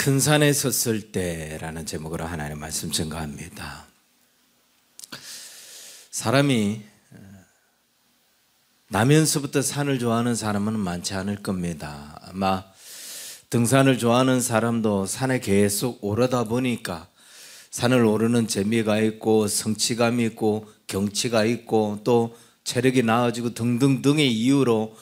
큰 산에 섰을 때라는 제목으로 하나님의 말씀 증거합니다. 사람이 나면서부터 산을 좋아하는 사람은 많지 않을 겁니다. 아마 등산을 좋아하는 사람도 산에 계속 오르다 보니까 산을 오르는 재미가 있고 성취감이 있고 경치가 있고 또 체력이 나아지고 등등등의 이유로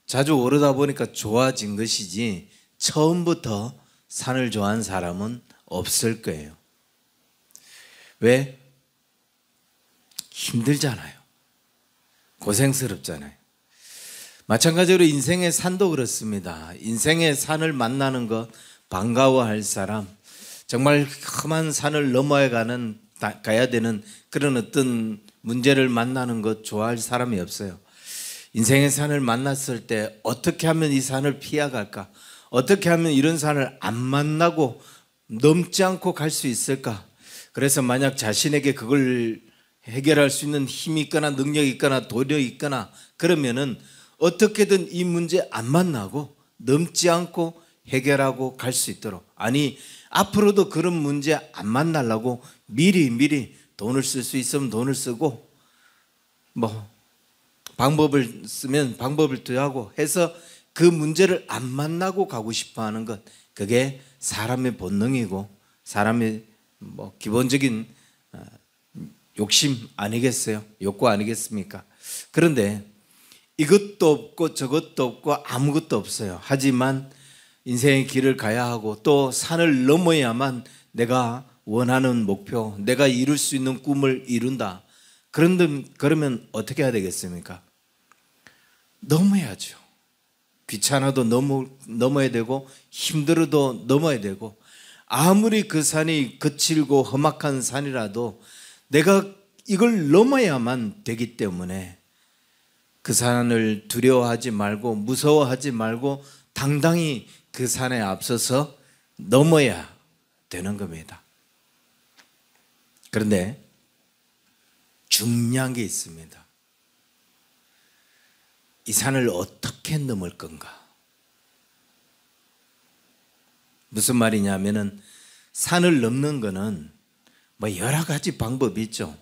자주 오르다 보니까 좋아진 것이지 처음부터 산을 좋아하는 사람은 없을 거예요. 왜? 힘들잖아요. 고생스럽잖아요. 마찬가지로 인생의 산도 그렇습니다. 인생의 산을 만나는 것, 반가워할 사람, 정말 험한 산을 넘어야 가야 되는 그런 어떤 문제를 만나는 것 좋아할 사람이 없어요. 인생의 산을 만났을 때 어떻게 하면 이 산을 피해갈까? 어떻게 하면 이런 산을 안 만나고 넘지 않고 갈 수 있을까? 그래서 만약 자신에게 그걸 해결할 수 있는 힘이 있거나 능력이 있거나 도력이 있거나 그러면은 어떻게든 이 문제 안 만나고 넘지 않고 해결하고 갈 수 있도록, 아니 앞으로도 그런 문제 안 만나려고 미리 돈을 쓸 수 있으면 돈을 쓰고 방법을 쓰면 방법을 투여하고 해서 그 문제를 안 만나고 가고 싶어 하는 것, 그게 사람의 본능이고 사람의 기본적인 욕심 아니겠어요? 욕구 아니겠습니까? 그런데 이것도 없고 저것도 없고 아무것도 없어요. 하지만 인생의 길을 가야 하고 또 산을 넘어야만 내가 원하는 목표, 내가 이룰 수 있는 꿈을 이룬다. 그러면 어떻게 해야 되겠습니까? 넘어야죠. 귀찮아도 넘어야 되고 힘들어도 넘어야 되고, 아무리 그 산이 거칠고 험악한 산이라도 내가 이걸 넘어야만 되기 때문에 그 산을 두려워하지 말고 무서워하지 말고 당당히 그 산에 앞서서 넘어야 되는 겁니다. 그런데 중요한 게 있습니다. 이 산을 어떻게 넘을 건가? 무슨 말이냐면은 산을 넘는 거는 여러 가지 방법이 있죠.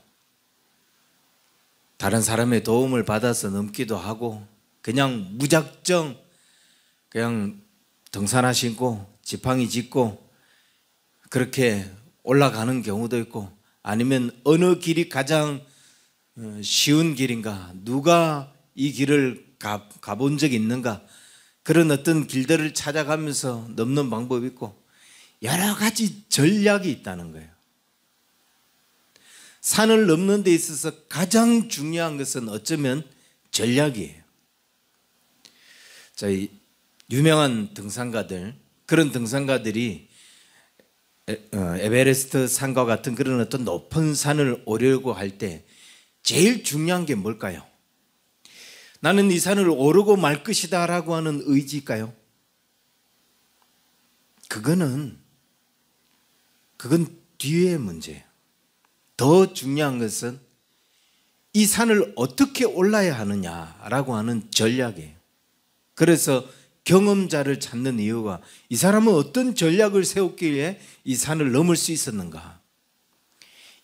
다른 사람의 도움을 받아서 넘기도 하고 그냥 무작정 그냥 등산화 신고 지팡이 짚고 그렇게 올라가는 경우도 있고, 아니면 어느 길이 가장 쉬운 길인가, 누가 이 길을 가본 적이 있는가, 그런 어떤 길들을 찾아가면서 넘는 방법이 있고 여러 가지 전략이 있다는 거예요. 산을 넘는 데 있어서 가장 중요한 것은 어쩌면 전략이에요. 자, 유명한 등산가들, 그런 등산가들이 에베레스트 산과 같은 그런 어떤 높은 산을 오르려고 할 때 제일 중요한 게 뭘까요? 나는 이 산을 오르고 말 것이다 라고 하는 의지일까요? 그건 뒤의 문제예요. 더 중요한 것은 이 산을 어떻게 올라야 하느냐라고 하는 전략이에요. 그래서 경험자를 찾는 이유가, 이 사람은 어떤 전략을 세웠기에 이 산을 넘을 수 있었는가?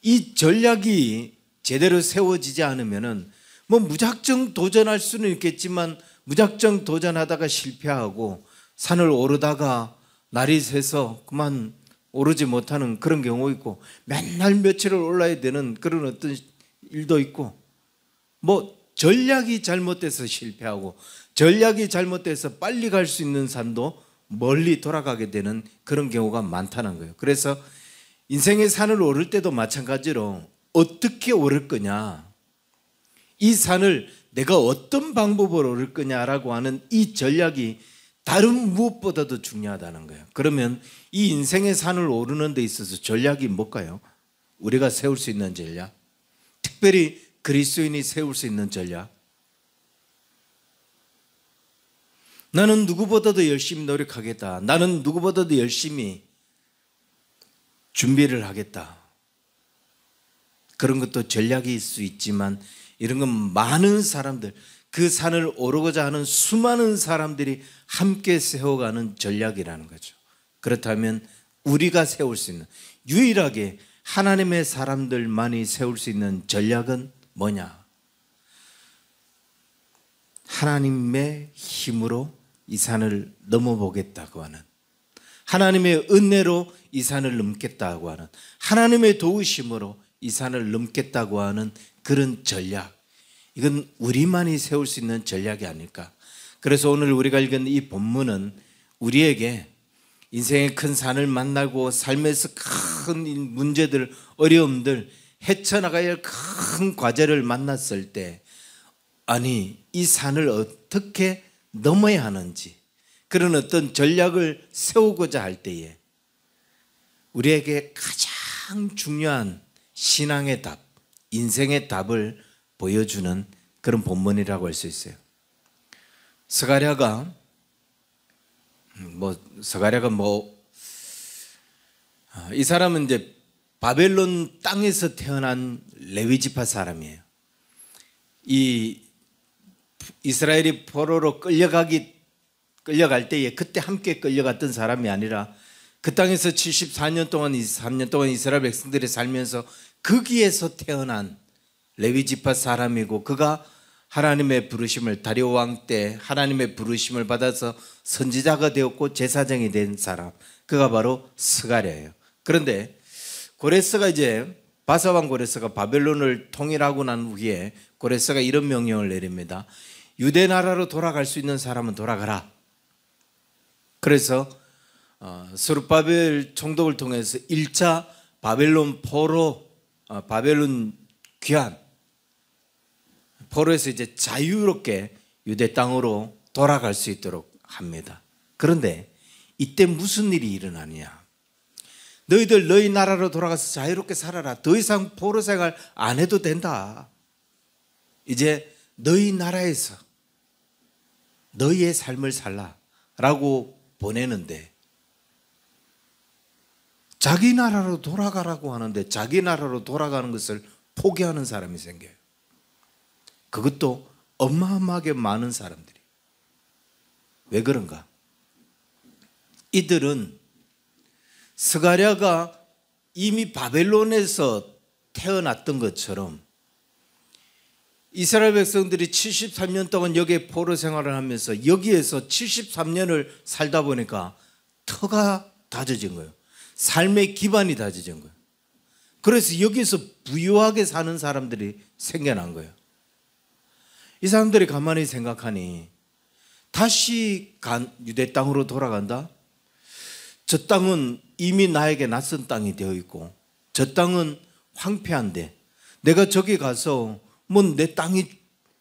이 전략이 제대로 세워지지 않으면은 무작정 도전할 수는 있겠지만 무작정 도전하다가 실패하고 산을 오르다가 날이 새서 그만 오르지 못하는 그런 경우 있고, 맨날 며칠을 올라야 되는 그런 어떤 일도 있고, 전략이 잘못돼서 실패하고 전략이 잘못돼서 빨리 갈 수 있는 산도 멀리 돌아가게 되는 그런 경우가 많다는 거예요. 그래서 인생의 산을 오를 때도 마찬가지로 어떻게 오를 거냐, 이 산을 내가 어떤 방법으로 오를 거냐라고 하는 이 전략이 다른 무엇보다도 중요하다는 거예요. 그러면 이 인생의 산을 오르는 데 있어서 전략이 뭘까요? 우리가 세울 수 있는 전략, 특별히 그리스도인이 세울 수 있는 전략, 나는 누구보다도 열심히 노력하겠다, 나는 누구보다도 열심히 준비를 하겠다, 그런 것도 전략일 수 있지만 이런 건 많은 사람들, 그 산을 오르고자 하는 수많은 사람들이 함께 세워가는 전략이라는 거죠. 그렇다면 우리가 세울 수 있는, 유일하게 하나님의 사람들만이 세울 수 있는 전략은 뭐냐? 하나님의 힘으로 이 산을 넘어보겠다고 하는, 하나님의 은혜로 이 산을 넘겠다고 하는, 하나님의 도우심으로 이 산을 넘겠다고 하는 그런 전략, 이건 우리만이 세울 수 있는 전략이 아닐까. 그래서 오늘 우리가 읽은 이 본문은 우리에게 인생의 큰 산을 만나고 삶에서 큰 문제들, 어려움들, 헤쳐나가야 할 큰 과제를 만났을 때, 아니 이 산을 어떻게 넘어야 하는지, 그런 어떤 전략을 세우고자 할 때에 우리에게 가장 중요한 신앙의 답, 인생의 답을 보여주는 그런 본문이라고 할 수 있어요. 스가랴가 이 사람은 이제 바벨론 땅에서 태어난 레위 지파 사람이에요. 이 이스라엘이 포로로 끌려갈 때에 그때 함께 끌려갔던 사람이 아니라 그 땅에서 74년 동안 3년 동안 이스라엘 백성들이 살면서 거기에서 태어난 레위 지파 사람이고, 그가 하나님의 부르심을, 다리오 왕 때 하나님의 부르심을 받아서 선지자가 되었고 제사장이 된 사람, 그가 바로 스가랴예요. 그런데 고레스가 이제 바사왕 고레스가 바벨론을 통일하고 난 후에 고레스가 이런 명령을 내립니다. 유대 나라로 돌아갈 수 있는 사람은 돌아가라. 그래서 스룹바벨 총독을 통해서 1차 바벨론 포로, 바벨론 귀환, 포로에서 이제 자유롭게 유대 땅으로 돌아갈 수 있도록 합니다. 그런데 이때 무슨 일이 일어나느냐? 너희들 너희 나라로 돌아가서 자유롭게 살아라. 더 이상 포로 생활 안 해도 된다. 이제 너희 나라에서 너희의 삶을 살라 라고 보내는데, 자기 나라로 돌아가라고 하는데 자기 나라로 돌아가는 것을 포기하는 사람이 생겨요. 그것도 어마어마하게 많은 사람들이. 왜 그런가? 이들은 스가랴가 이미 바벨론에서 태어났던 것처럼 이스라엘 백성들이 73년 동안 여기에 포로 생활을 하면서 여기에서 73년을 살다 보니까 터가 다져진 거예요. 삶의 기반이 다져진 거예요. 그래서 여기서 부유하게 사는 사람들이 생겨난 거예요. 이 사람들이 가만히 생각하니 다시 유대 땅으로 돌아간다? 저 땅은 이미 나에게 낯선 땅이 되어 있고, 저 땅은 황폐한데 내가 저기 가서 뭐 내 땅이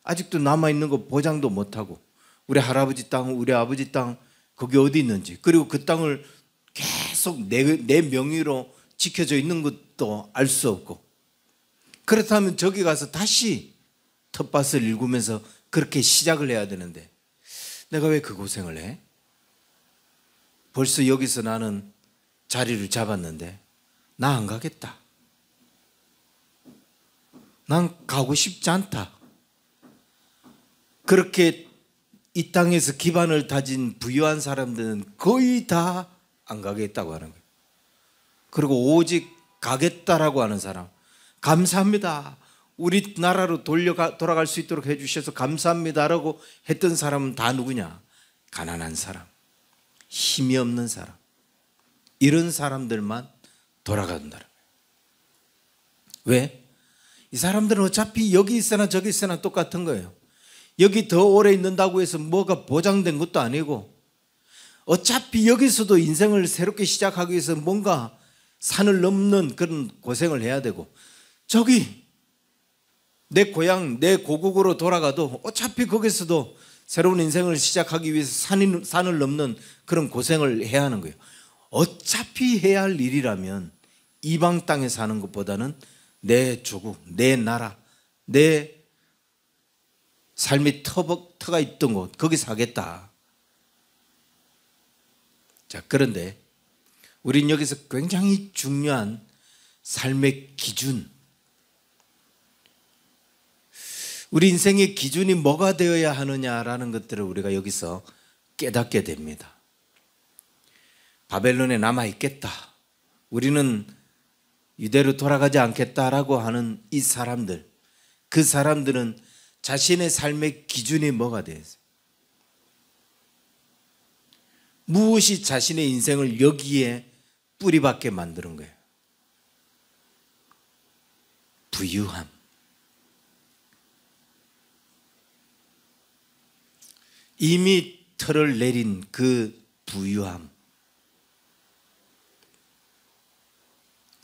아직도 남아있는 거 보장도 못하고, 우리 할아버지 땅, 우리 아버지 땅 거기 어디 있는지, 그리고 그 땅을 계속 내 명의로 지켜져 있는 것도 알 수 없고, 그렇다면 저기 가서 다시 텃밭을 일구면서 그렇게 시작을 해야 되는데 내가 왜 그 고생을 해? 벌써 여기서 나는 자리를 잡았는데 나 안 가겠다. 난 가고 싶지 않다. 그렇게 이 땅에서 기반을 다진 부유한 사람들은 거의 다 안 가겠다고 하는 거예요. 그리고 오직 가겠다라고 하는 사람, 감사합니다. 우리 나라로 돌아갈 수 있도록 해주셔서 감사합니다라고 했던 사람은 다 누구냐? 가난한 사람, 힘이 없는 사람, 이런 사람들만 돌아간다는 거예요. 왜? 이 사람들은 어차피 여기 있으나 저기 있으나 똑같은 거예요. 여기 더 오래 있는다고 해서 뭐가 보장된 것도 아니고, 어차피 여기서도 인생을 새롭게 시작하기 위해서 뭔가 산을 넘는 그런 고생을 해야 되고, 저기 내 고향, 내 고국으로 돌아가도 어차피 거기서도 새로운 인생을 시작하기 위해서 산을 넘는 그런 고생을 해야 하는 거예요. 어차피 해야 할 일이라면 이방 땅에 사는 것보다는 내 조국, 내 나라, 내 삶의 터가 있던 곳, 거기 사겠다. 자, 그런데 우린 여기서 굉장히 중요한 삶의 기준, 우리 인생의 기준이 뭐가 되어야 하느냐라는 것들을 우리가 여기서 깨닫게 됩니다. 바벨론에 남아있겠다. 우리는 이대로 돌아가지 않겠다라고 하는 이 사람들, 그 사람들은 자신의 삶의 기준이 뭐가 되었어요? 무엇이 자신의 인생을 여기에 뿌리박게 만드는 거예요? 부유함. 이미 털을 내린 그 부유함.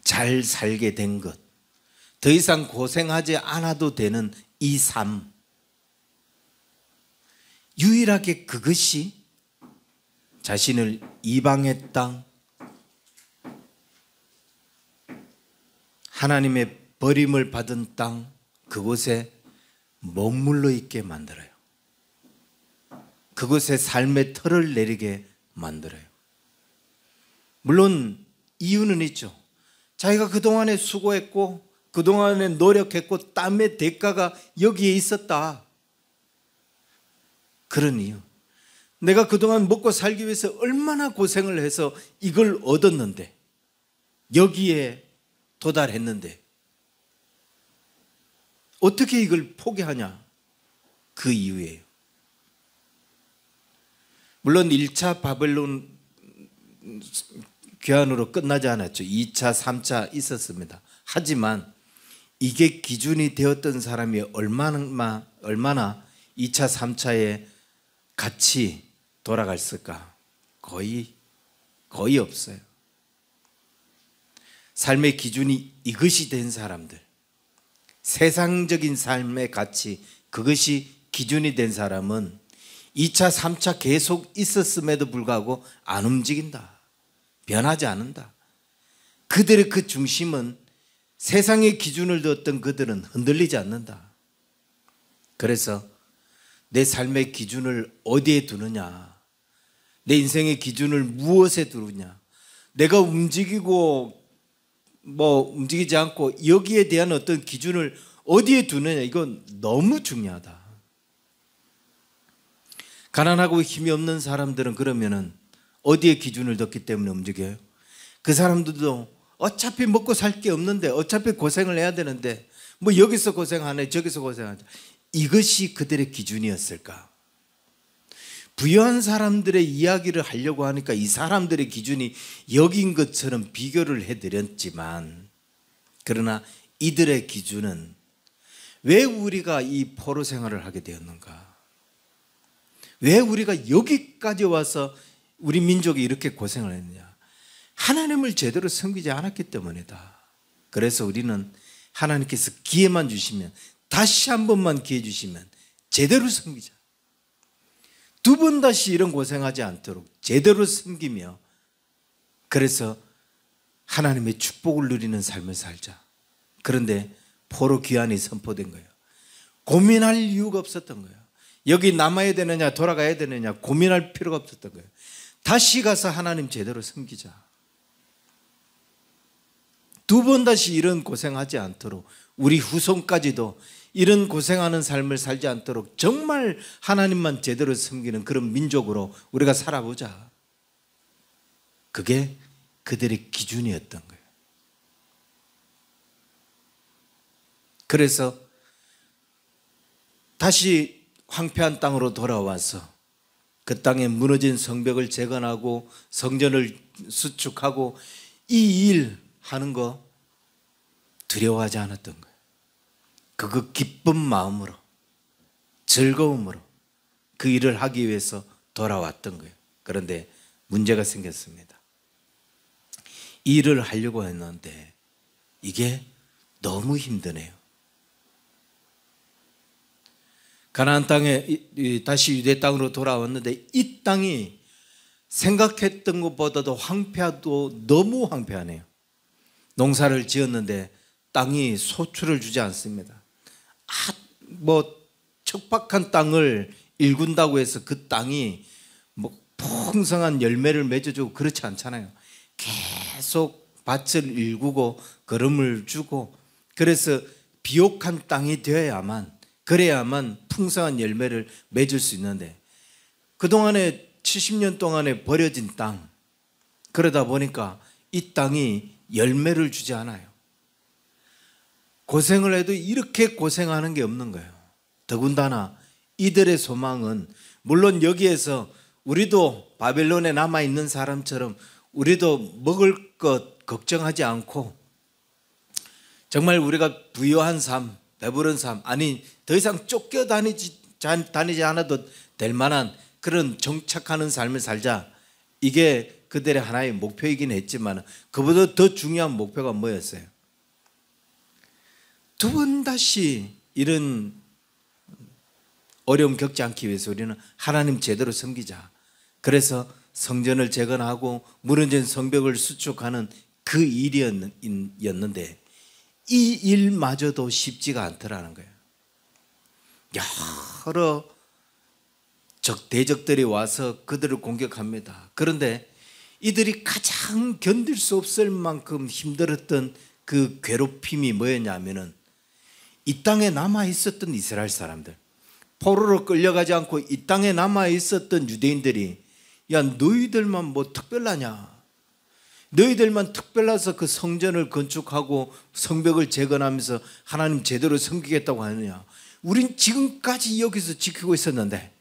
잘 살게 된 것. 더 이상 고생하지 않아도 되는 이 삶. 유일하게 그것이 자신을 이방의 땅, 하나님의 버림을 받은 땅, 그곳에 머물러 있게 만들어요. 그곳에 삶의 털을 내리게 만들어요. 물론 이유는 있죠. 자기가 그동안에 수고했고 그동안에 노력했고 땀의 대가가 여기에 있었다. 그런 이유. 내가 그동안 먹고 살기 위해서 얼마나 고생을 해서 이걸 얻었는데, 여기에 도달했는데 어떻게 이걸 포기하냐? 그 이유예요. 물론 1차 바벨론 귀환으로 끝나지 않았죠. 2차, 3차 있었습니다. 하지만 이게 기준이 되었던 사람이 얼마나 2차, 3차에 같이 돌아갔을까? 거의 없어요. 삶의 기준이 이것이 된 사람들, 세상적인 삶의 가치, 그것이 기준이 된 사람은 2차, 3차 계속 있었음에도 불구하고 안 움직인다. 변하지 않는다. 그들의 그 중심은 세상의 기준을 두었던 그들은 흔들리지 않는다. 그래서 내 삶의 기준을 어디에 두느냐, 내 인생의 기준을 무엇에 두느냐, 내가 움직이고 움직이지 않고 여기에 대한 어떤 기준을 어디에 두느냐, 이건 너무 중요하다. 가난하고 힘이 없는 사람들은 그러면은 어디에 기준을 뒀기 때문에 움직여요? 그 사람들도 어차피 먹고 살 게 없는데, 어차피 고생을 해야 되는데 여기서 고생하네 저기서 고생하네, 이것이 그들의 기준이었을까? 부유한 사람들의 이야기를 하려고 하니까 이 사람들의 기준이 여긴 것처럼 비교를 해드렸지만, 그러나 이들의 기준은 왜 우리가 이 포로 생활을 하게 되었는가? 왜 우리가 여기까지 와서 우리 민족이 이렇게 고생을 했느냐? 하나님을 제대로 섬기지 않았기 때문이다. 그래서 우리는 하나님께서 기회만 주시면, 다시 한 번만 기회 주시면 제대로 섬기자. 두 번 다시 이런 고생하지 않도록 제대로 섬기며, 그래서 하나님의 축복을 누리는 삶을 살자. 그런데 포로 귀환이 선포된 거예요. 고민할 이유가 없었던 거예요. 여기 남아야 되느냐 돌아가야 되느냐 고민할 필요가 없었던 거예요. 다시 가서 하나님 제대로 섬기자. 두 번 다시 이런 고생하지 않도록, 우리 후손까지도 이런 고생하는 삶을 살지 않도록 정말 하나님만 제대로 섬기는 그런 민족으로 우리가 살아보자. 그게 그들의 기준이었던 거예요. 그래서 다시 황폐한 땅으로 돌아와서 그 땅에 무너진 성벽을 재건하고 성전을 수축하고 이 일 하는 거 두려워하지 않았던 거예요. 그거 기쁜 마음으로, 즐거움으로 그 일을 하기 위해서 돌아왔던 거예요. 그런데 문제가 생겼습니다. 이 일을 하려고 했는데 이게 너무 힘드네요. 가나안 땅에 다시 유대 땅으로 돌아왔는데 이 땅이 생각했던 것보다도 황폐하도 너무 황폐하네요. 농사를 지었는데 땅이 소출을 주지 않습니다. 척박한 땅을 일군다고 해서 그 땅이 풍성한 열매를 맺어주고 그렇지 않잖아요. 계속 밭을 일구고 거름을 주고, 그래서 비옥한 땅이 그래야만 풍성한 열매를 맺을 수 있는데, 그동안에 70년 동안에 버려진 땅, 그러다 보니까 이 땅이 열매를 주지 않아요. 고생을 해도 이렇게 고생하는 게 없는 거예요. 더군다나 이들의 소망은 물론 여기에서 우리도 바벨론에 남아있는 사람처럼 우리도 먹을 것 걱정하지 않고 정말 우리가 부유한 삶, 배부른 삶, 아니 더 이상 쫓겨다니지 않아도 될 만한 그런 정착하는 삶을 살자. 이게 그들의 하나의 목표이긴 했지만 그보다 더 중요한 목표가 뭐였어요? 두 번 다시 이런 어려움 겪지 않기 위해서 우리는 하나님 제대로 섬기자. 그래서 성전을 재건하고 무너진 성벽을 수축하는 그 일이었는데 이 일마저도 쉽지가 않더라는 거예요. 여러 대적들이 와서 그들을 공격합니다. 그런데 이들이 가장 견딜 수 없을 만큼 힘들었던 그 괴롭힘이 뭐였냐면은 이 땅에 남아 있었던 이스라엘 사람들, 포로로 끌려가지 않고 이 땅에 남아 있었던 유대인들이 야 너희들만 뭐 특별하냐? 너희들만 특별해서 그 성전을 건축하고 성벽을 재건하면서 하나님 제대로 섬기겠다고 하느냐? 우린 지금까지 여기서 지키고 있었는데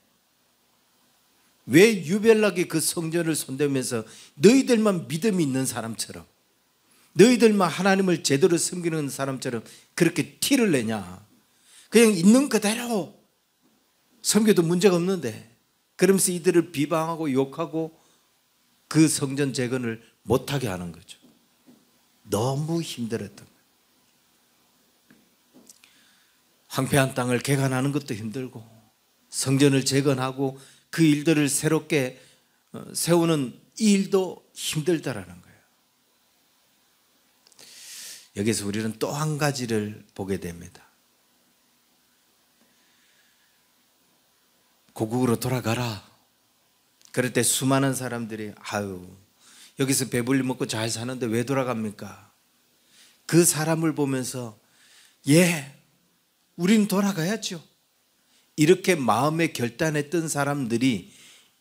왜 유별나게 그 성전을 손대면서 너희들만 믿음이 있는 사람처럼 너희들만 하나님을 제대로 섬기는 사람처럼 그렇게 티를 내냐? 그냥 있는 그대로 섬겨도 문제가 없는데 그러면서 이들을 비방하고 욕하고 그 성전 재건을 못하게 하는 거죠. 너무 힘들었던 거예요. 황폐한 땅을 개간하는 것도 힘들고 성전을 재건하고 그 일들을 새롭게 세우는 이 일도 힘들다라는 거예요. 여기서 우리는 또 한 가지를 보게 됩니다. 고국으로 돌아가라. 그럴 때 수많은 사람들이 아유 여기서 배불리 먹고 잘 사는데 왜 돌아갑니까? 그 사람을 보면서 예, 우린 돌아가야죠. 이렇게 마음에 결단했던 사람들이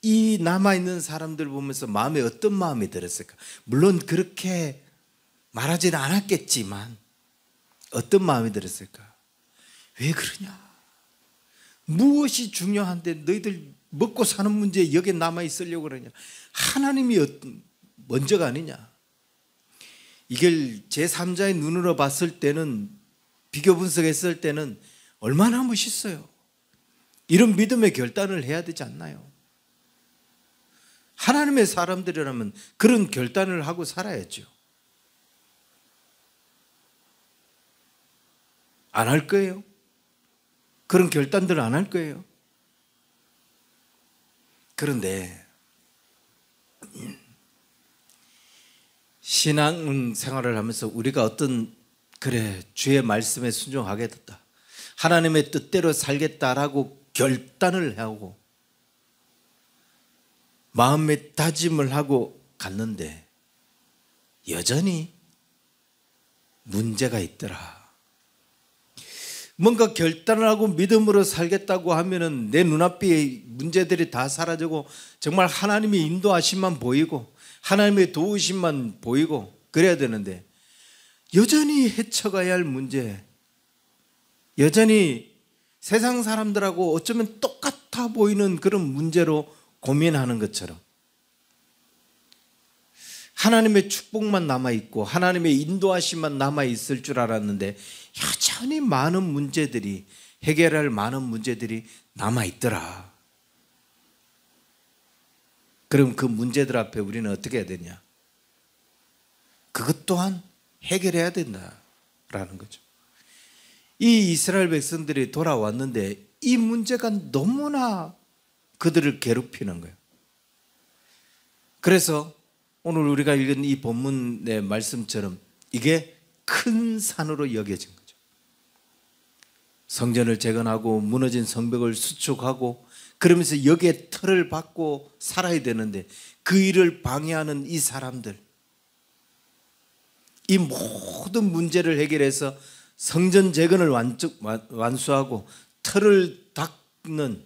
이 남아있는 사람들 보면서 마음에 어떤 마음이 들었을까? 물론 그렇게 말하지는 않았겠지만 어떤 마음이 들었을까? 왜 그러냐? 무엇이 중요한데 너희들 먹고 사는 문제에 여기에 남아있으려고 그러냐? 하나님이 먼저가 아니냐? 이걸 제3자의 눈으로 봤을 때는 비교 분석했을 때는 얼마나 멋있어요. 이런 믿음의 결단을 해야 되지 않나요? 하나님의 사람들이라면 그런 결단을 하고 살아야죠. 안 할 거예요? 그런 결단들을 안 할 거예요? 그런데 신앙 생활을 하면서 우리가 어떤 그래 주의 말씀에 순종하게 됐다, 하나님의 뜻대로 살겠다라고 결단을 하고 마음의 다짐을 하고 갔는데 여전히 문제가 있더라. 뭔가 결단을 하고 믿음으로 살겠다고 하면은 내 눈앞에 문제들이 다 사라지고 정말 하나님의 인도하심만 보이고 하나님의 도우심만 보이고 그래야 되는데 여전히 헤쳐가야 할 문제, 여전히 세상 사람들하고 어쩌면 똑같아 보이는 그런 문제로 고민하는 것처럼 하나님의 축복만 남아있고 하나님의 인도하심만 남아있을 줄 알았는데 여전히 많은 문제들이, 해결할 많은 문제들이 남아있더라. 그럼 그 문제들 앞에 우리는 어떻게 해야 되냐? 그것 또한 해결해야 된다라는 거죠. 이 이스라엘 백성들이 돌아왔는데 이 문제가 너무나 그들을 괴롭히는 거예요. 그래서 오늘 우리가 읽은 이 본문의 말씀처럼 이게 큰 산으로 여겨진 거죠. 성전을 재건하고 무너진 성벽을 수축하고 그러면서 여기에 틀을 받고 살아야 되는데 그 일을 방해하는 이 사람들, 이 모든 문제를 해결해서 성전 재건을 완수하고 틀을 닦는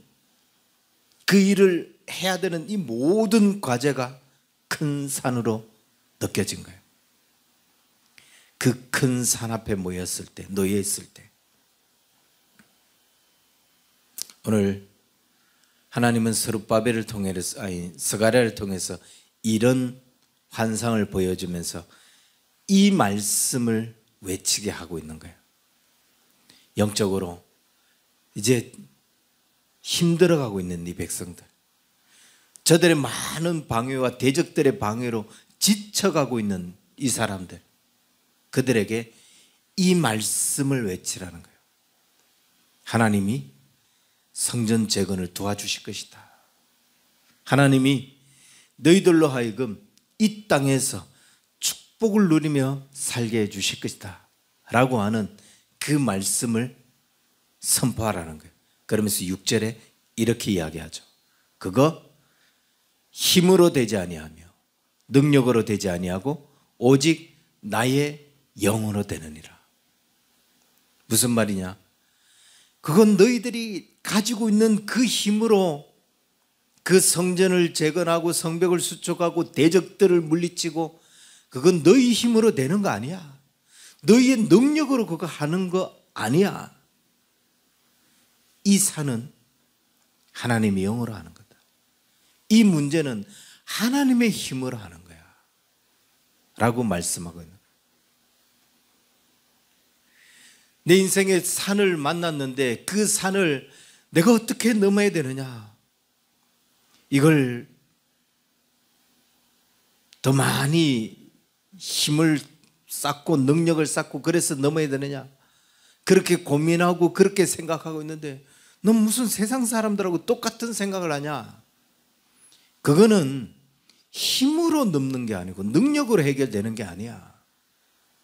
그 일을 해야 되는 이 모든 과제가 큰 산으로 느껴진 거예요. 그 큰 산 앞에 모였을 때, 놓여 있을 때, 오늘 하나님은 스룹바벨을 통해서, 스가랴를 통해서 이런 환상을 보여주면서 이 말씀을 외치게 하고 있는 거예요. 영적으로 이제 힘들어가고 있는 이 백성들, 저들의 많은 방해와 대적들의 방해로 지쳐가고 있는 이 사람들, 그들에게 이 말씀을 외치라는 거예요. 하나님이 성전 재건을 도와주실 것이다. 하나님이 너희들로 하여금 이 땅에서 축복을 누리며 살게 해주실 것이다 라고 하는 그 말씀을 선포하라는 거예요. 그러면서 6절에 이렇게 이야기하죠. 그거 힘으로 되지 아니하며 능력으로 되지 아니하고 오직 나의 영으로 되느니라. 무슨 말이냐? 그건 너희들이 가지고 있는 그 힘으로 그 성전을 재건하고 성벽을 수축하고 대적들을 물리치고 그건 너희 힘으로 되는 거 아니야. 너희의 능력으로 그거 하는 거 아니야. 이 산은 하나님의 영으로 하는 거다. 이 문제는 하나님의 힘으로 하는 거야 라고 말씀하고 있는 거예요. 내 인생에 산을 만났는데 그 산을 내가 어떻게 넘어야 되느냐, 이걸 더 많이 힘을 쌓고 능력을 쌓고 그래서 넘어야 되느냐, 그렇게 고민하고 그렇게 생각하고 있는데 넌 무슨 세상 사람들하고 똑같은 생각을 하냐? 그거는 힘으로 넘는 게 아니고 능력으로 해결되는 게 아니야.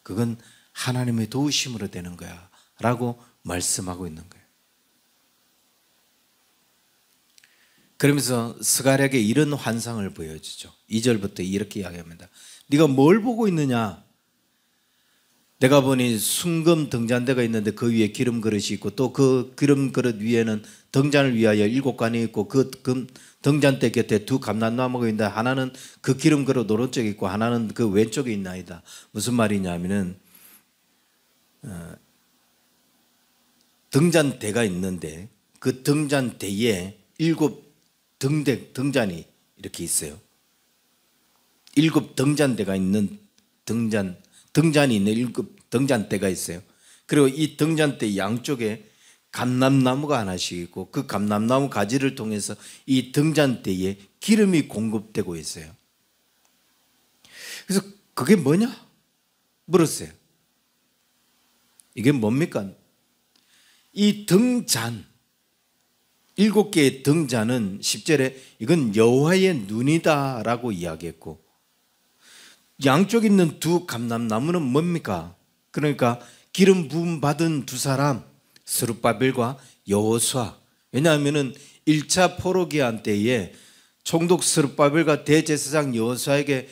그건 하나님의 도우심으로 되는 거야 라고 말씀하고 있는 거예요. 그러면서 스가랴에게 이런 환상을 보여주죠. 2절부터 이렇게 이야기합니다. 네가 뭘 보고 있느냐? 내가 보니 순금 등잔대가 있는데 그 위에 기름 그릇이 있고 또 그 기름 그릇 위에는 등잔을 위하여 7관이 있고 그 등잔대 곁에 2 감람나무가 있는데 하나는 그 기름 그릇 오른쪽에 있고 하나는 그 왼쪽에 있나이다. 무슨 말이냐면은 등잔대가 있는데 그 등잔대에 7 등잔이 이렇게 있어요. 7 등잔대가 있는 등잔이 있는 7 등잔대가 있어요. 그리고 이 등잔대 양쪽에 감람나무가 하나씩 있고 그 감람나무 가지를 통해서 이 등잔대에 기름이 공급되고 있어요. 그래서 그게 뭐냐? 물었어요. 이게 뭡니까? 이 등잔, 7개의 등잔은 10절에 이건 여호와의 눈이다 라고 이야기했고, 양쪽에 있는 2 감람나무는 뭡니까? 그러니까 기름 부음 받은 2 사람 스룹바벨과 여호수아. 왜냐하면 1차 포로기한 때에 총독 스룹바벨과 대제사장 여호수아에게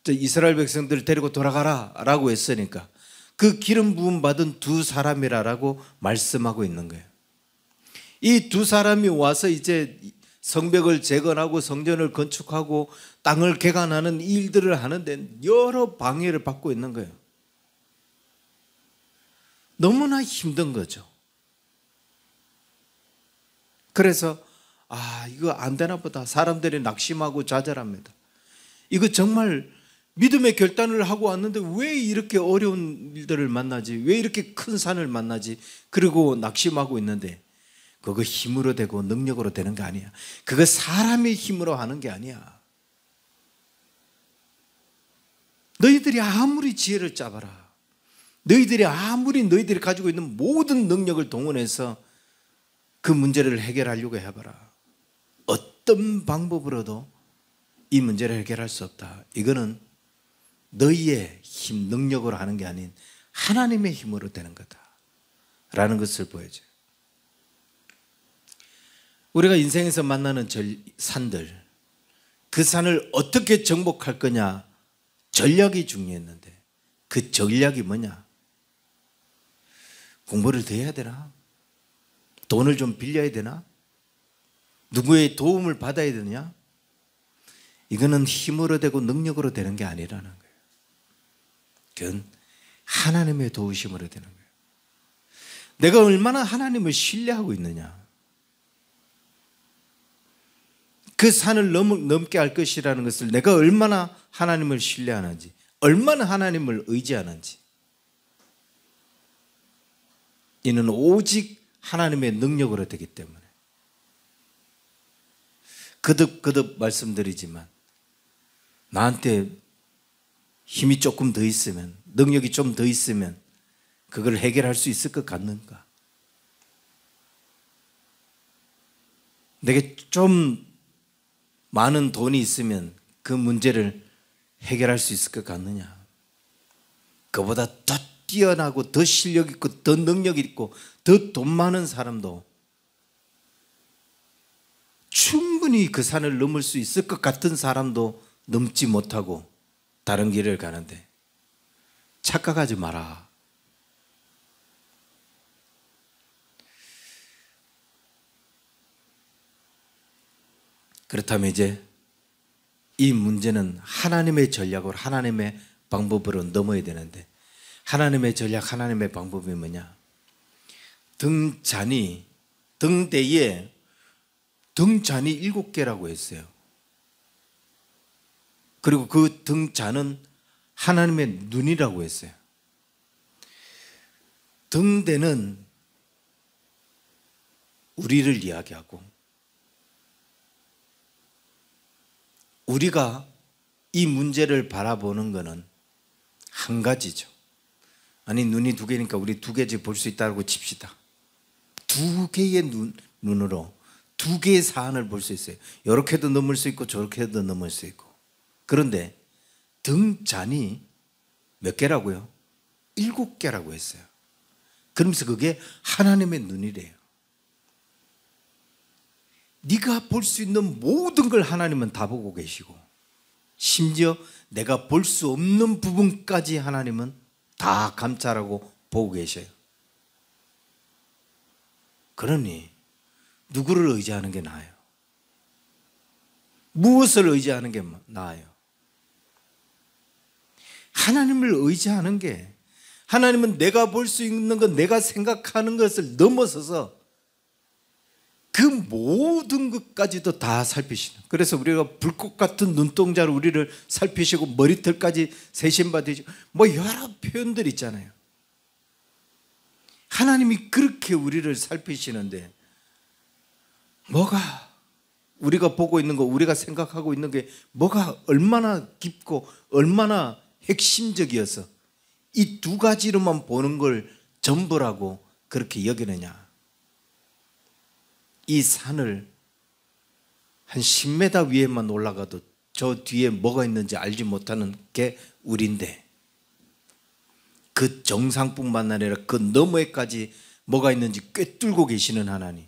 이스라엘 백성들을 데리고 돌아가라 라고 했으니까 그 기름 부음 받은 2 사람이라고 말씀하고 있는 거예요. 이 2 사람이 와서 이제 성벽을 재건하고 성전을 건축하고 땅을 개간하는 일들을 하는데 여러 방해를 받고 있는 거예요. 너무나 힘든 거죠. 그래서 이거 안 되나 보다. 사람들이 낙심하고 좌절합니다. 이거 정말 믿음의 결단을 하고 왔는데 왜 이렇게 어려운 일들을 만나지? 왜 이렇게 큰 산을 만나지? 그리고 낙심하고 있는데 그거 힘으로 되고 능력으로 되는 게 아니야. 그거 사람의 힘으로 하는 게 아니야. 너희들이 아무리 지혜를 짜봐라, 너희들이 아무리 너희들이 가지고 있는 모든 능력을 동원해서 그 문제를 해결하려고 해봐라, 어떤 방법으로도 이 문제를 해결할 수 없다. 이거는 너희의 힘, 능력으로 하는 게 아닌 하나님의 힘으로 되는 거다 라는 것을 보여줘요. 우리가 인생에서 만나는 산들, 그 산을 어떻게 정복할 거냐, 전략이 중요했는데 그 전략이 뭐냐? 공부를 더 해야 되나? 돈을 좀 빌려야 되나? 누구의 도움을 받아야 되느냐? 이거는 힘으로 되고 능력으로 되는 게 아니라는 거예요. 그건 하나님의 도우심으로 되는 거예요. 내가 얼마나 하나님을 신뢰하고 있느냐. 그 산을 넘게 할 것이라는 것을 내가 얼마나 하나님을 신뢰하는지, 얼마나 하나님을 의지하는지. 이는 오직 하나님의 능력으로 되기 때문에. 거듭 말씀드리지만 나한테 힘이 조금 더 있으면, 능력이 좀 더 있으면 그걸 해결할 수 있을 것 같는가? 내게 좀 많은 돈이 있으면 그 문제를 해결할 수 있을 것 같느냐? 그보다 더 뛰어나고 더 실력 있고 더 능력 있고 더 돈 많은 사람도 충분히 그 산을 넘을 수 있을 것 같은 사람도 넘지 못하고 다른 길을 가는데 착각하지 마라. 그렇다면 이제 이 문제는 하나님의 전략으로, 하나님의 방법으로 넘어야 되는데, 하나님의 전략, 하나님의 방법이 뭐냐? 등잔이, 등대에 등잔이 7개라고 했어요. 그리고 그 등잔은 하나님의 눈이라고 했어요. 등대는 우리를 이야기하고, 우리가 이 문제를 바라보는 것은 한 가지죠. 아니, 눈이 2개니까 우리 2개지 볼 수 있다고 칩시다. 2개의 눈으로 2개의 사안을 볼 수 있어요. 이렇게도 넘을 수 있고 저렇게도 넘을 수 있고. 그런데 등잔이 몇 개라고요? 7개라고 했어요. 그러면서 그게 하나님의 눈이래요. 네가 볼 수 있는 모든 걸 하나님은 다 보고 계시고, 심지어 내가 볼 수 없는 부분까지 하나님은 다 감찰하고 보고 계셔요. 그러니 누구를 의지하는 게 나아요? 무엇을 의지하는 게 나아요? 하나님을 의지하는 게, 하나님은 내가 볼 수 있는 것, 내가 생각하는 것을 넘어서서 그 모든 것까지도 다 살피시는. 그래서 우리가 불꽃 같은 눈동자로 우리를 살피시고 머리털까지 세심받으시고 뭐 여러 표현들 있잖아요. 하나님이 그렇게 우리를 살피시는데 뭐가, 우리가 보고 있는 거, 우리가 생각하고 있는 게 뭐가 얼마나 깊고 얼마나 핵심적이어서 이 2가지로만 보는 걸 전부라고 그렇게 여기느냐? 이 산을 한 10m 위에만 올라가도 저 뒤에 뭐가 있는지 알지 못하는 게 우리인데, 그 정상뿐만 아니라 그 너머에까지 뭐가 있는지 꿰뚫고 계시는 하나님,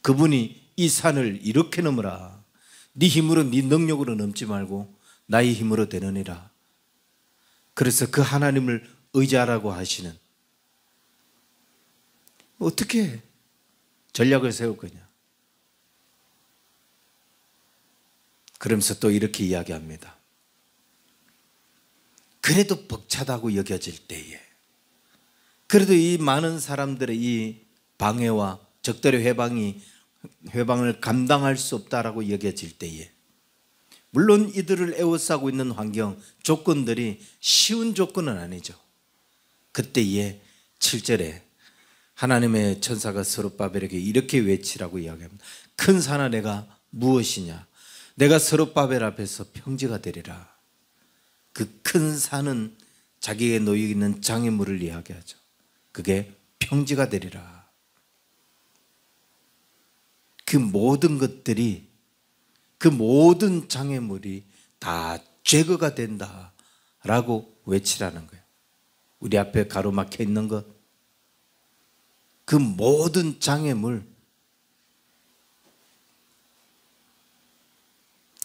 그분이 이 산을 이렇게 넘으라. 네 힘으로, 네 능력으로 넘지 말고 나의 힘으로 되느니라. 그래서 그 하나님을 의지하라고 하시는, 어떻게 전략을 세울 거냐? 그러면서 또 이렇게 이야기합니다. 그래도 벅차다고 여겨질 때에, 그래도 이 많은 사람들의 이 방해와 적들의 회방을 감당할 수 없다라고 여겨질 때에, 물론 이들을 에워싸고 있는 환경, 조건들이 쉬운 조건은 아니죠. 그때에 7절에 하나님의 천사가 스룹바벨에게 이렇게 외치라고 이야기합니다. 큰 산아, 내가 무엇이냐? 내가 스룹바벨 앞에서 평지가 되리라. 그 큰 산은 자기에게 놓여 있는 장애물을 이야기하죠. 그게 평지가 되리라. 그 모든 것들이, 그 모든 장애물이 다 제거가 된다라고 외치라는 거예요. 우리 앞에 가로막혀 있는 것, 그 모든 장애물,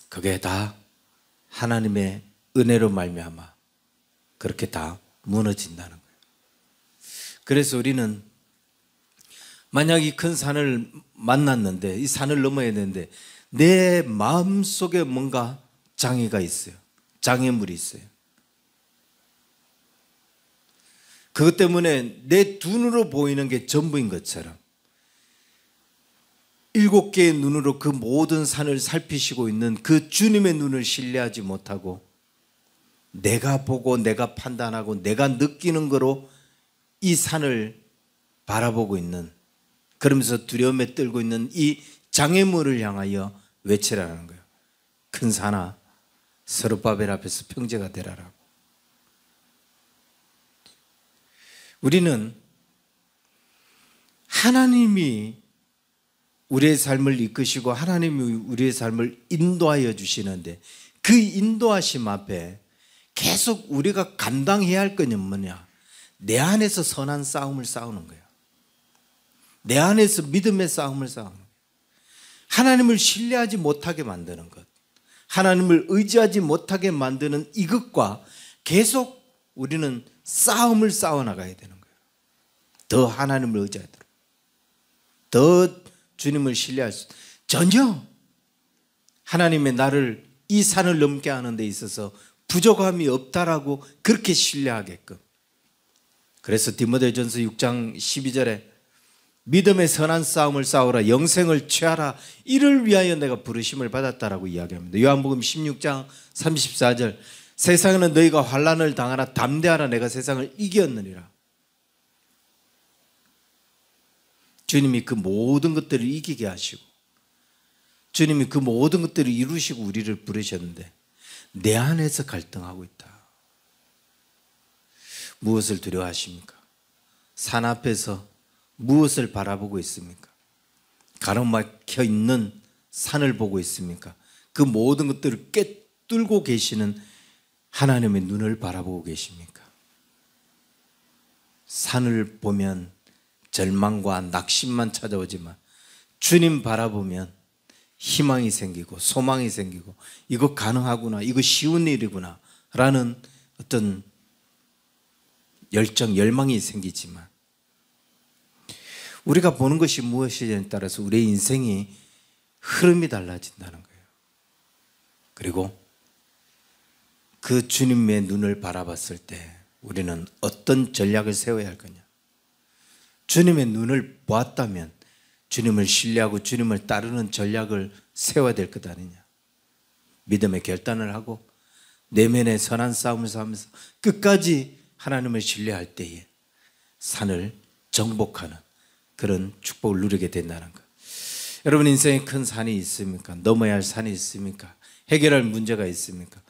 그게 다 하나님의 은혜로 말미암아 그렇게 다 무너진다는 거예요. 그래서 우리는 만약 이 큰 산을 만났는데, 이 산을 넘어야 되는데 내 마음속에 뭔가 장애가 있어요. 장애물이 있어요. 그것 때문에 내 눈으로 보이는 게 전부인 것처럼 7개의 눈으로 그 모든 산을 살피시고 있는 그 주님의 눈을 신뢰하지 못하고 내가 보고 내가 판단하고 내가 느끼는 거로 이 산을 바라보고 있는, 그러면서 두려움에 떨고 있는 이 장애물을 향하여 외치라는 거예요. 큰 산아, 스룹바벨 앞에서 평제가 되라라고. 우리는 하나님이 우리의 삶을 이끄시고 하나님이 우리의 삶을 인도하여 주시는데 그 인도하심 앞에 계속 우리가 감당해야 할 것은 뭐냐? 내 안에서 선한 싸움을 싸우는 거예요. 내 안에서 믿음의 싸움을 싸우는 거예요. 하나님을 신뢰하지 못하게 만드는 것, 하나님을 의지하지 못하게 만드는 이것과 계속 우리는 싸움을 싸워나가야 되는 거예요. 더 하나님을 의지하도록, 더 주님을 신뢰할 수, 전혀 하나님의 나를 이 산을 넘게 하는 데 있어서 부족함이 없다라고 그렇게 신뢰하게끔. 그래서 디모데전서 6장 12절에 믿음의 선한 싸움을 싸우라, 영생을 취하라, 이를 위하여 내가 부르심을 받았다라고 이야기합니다. 요한복음 16장 34절, 세상에는 너희가 환난을 당하나 담대하라, 내가 세상을 이겼느니라. 주님이 그 모든 것들을 이기게 하시고 주님이 그 모든 것들을 이루시고 우리를 부르셨는데 내 안에서 갈등하고 있다. 무엇을 두려워하십니까? 산 앞에서 무엇을 바라보고 있습니까? 가로막혀 있는 산을 보고 있습니까? 그 모든 것들을 꿰뚫고 계시는 하나님의 눈을 바라보고 계십니까? 산을 보면 절망과 낙심만 찾아오지만 주님 바라보면 희망이 생기고 소망이 생기고 이거 가능하구나, 이거 쉬운 일이구나 라는 어떤 열정, 열망이 생기지만 우리가 보는 것이 무엇이냐에 따라서 우리의 인생이 흐름이 달라진다는 거예요. 그리고 그 주님의 눈을 바라봤을 때 우리는 어떤 전략을 세워야 할 거냐? 주님의 눈을 보았다면 주님을 신뢰하고 주님을 따르는 전략을 세워야 될 것 아니냐? 믿음의 결단을 하고 내면의 선한 싸움을 싸우면서 끝까지 하나님을 신뢰할 때에 산을 정복하는 그런 축복을 누리게 된다는 것. 여러분 인생에 큰 산이 있습니까? 넘어야 할 산이 있습니까? 해결할 문제가 있습니까?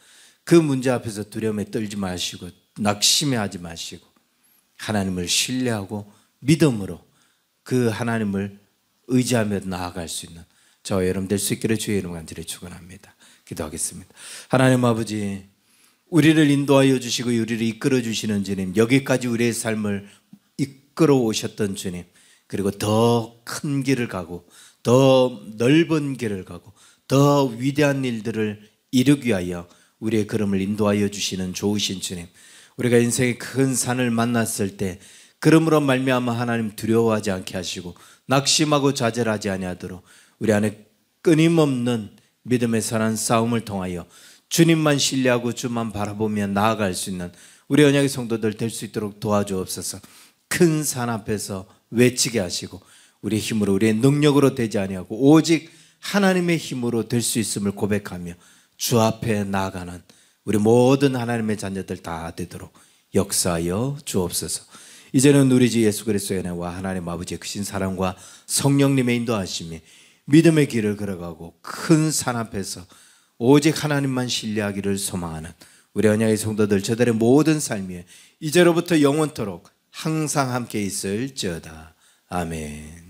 그 문제 앞에서 두려움에 떨지 마시고 낙심해하지 마시고 하나님을 신뢰하고 믿음으로 그 하나님을 의지하며 나아갈 수 있는 저와 여러분 될 수 있기를 주의 이름 간절히 축원합니다. 기도하겠습니다. 하나님 아버지, 우리를 인도하여 주시고 우리를 이끌어 주시는 주님, 여기까지 우리의 삶을 이끌어 오셨던 주님, 그리고 더 큰 길을 가고 더 넓은 길을 가고 더 위대한 일들을 이루기 위하여 우리의 걸음을 인도하여 주시는 좋으신 주님, 우리가 인생의 큰 산을 만났을 때 그러므로 말미암아 하나님 두려워하지 않게 하시고 낙심하고 좌절하지 아니하도록 우리 안에 끊임없는 믿음의 선한 싸움을 통하여 주님만 신뢰하고 주만 바라보며 나아갈 수 있는 우리 언약의 성도들 될 수 있도록 도와주옵소서. 큰 산 앞에서 외치게 하시고 우리의 힘으로 우리의 능력으로 되지 아니하고 오직 하나님의 힘으로 될 수 있음을 고백하며 주 앞에 나아가는 우리 모든 하나님의 자녀들 다 되도록 역사하여 주옵소서. 이제는 우리 주 예수 그리스도의 은혜와 하나님 아버지의 크신 사랑과 성령님의 인도하심이 믿음의 길을 걸어가고 큰 산 앞에서 오직 하나님만 신뢰하기를 소망하는 우리 언약의 성도들 저들의 모든 삶이 이제로부터 영원토록 항상 함께 있을지어다. 아멘.